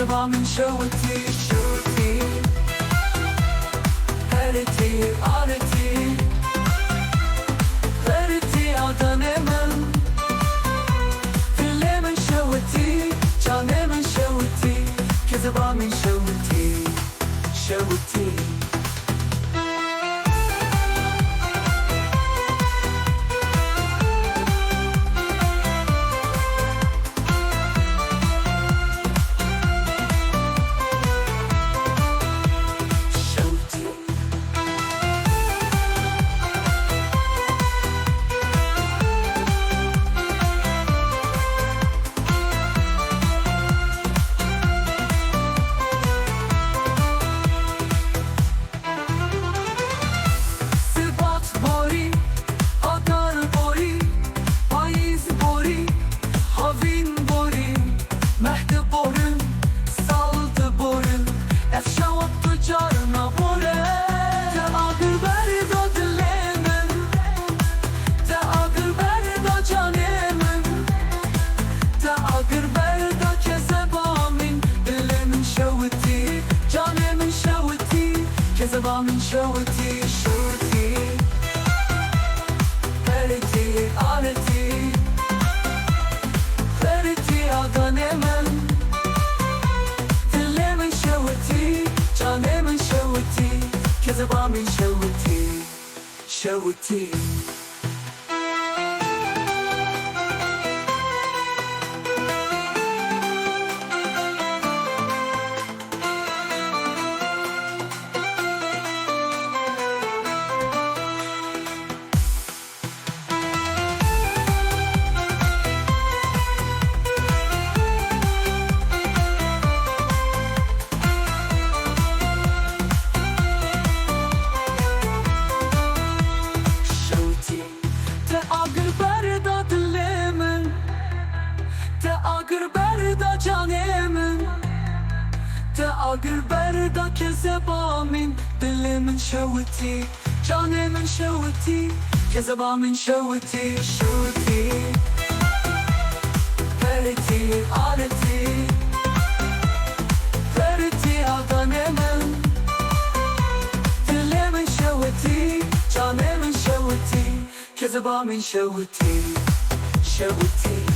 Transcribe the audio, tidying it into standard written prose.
كذبة من شوتي شوتي هرتي آرتي غيرتي عدني من دل من شوتي جان من شوتي كذبة من شوتي شوتي كذبة من شوتي شوتي هرتي آرتي غيرتي عدني من دل من شوتي جان من شوتي كذبة من شوتي شوتي آگر بردا جانم آگر بردا كذبة من دل من شوتي جان من شوتي كذبة من شوتي شوتي هرتي آرتي غيرتي عدني من دل من شوتي جان من شوتي كذبة من شوتي شوتي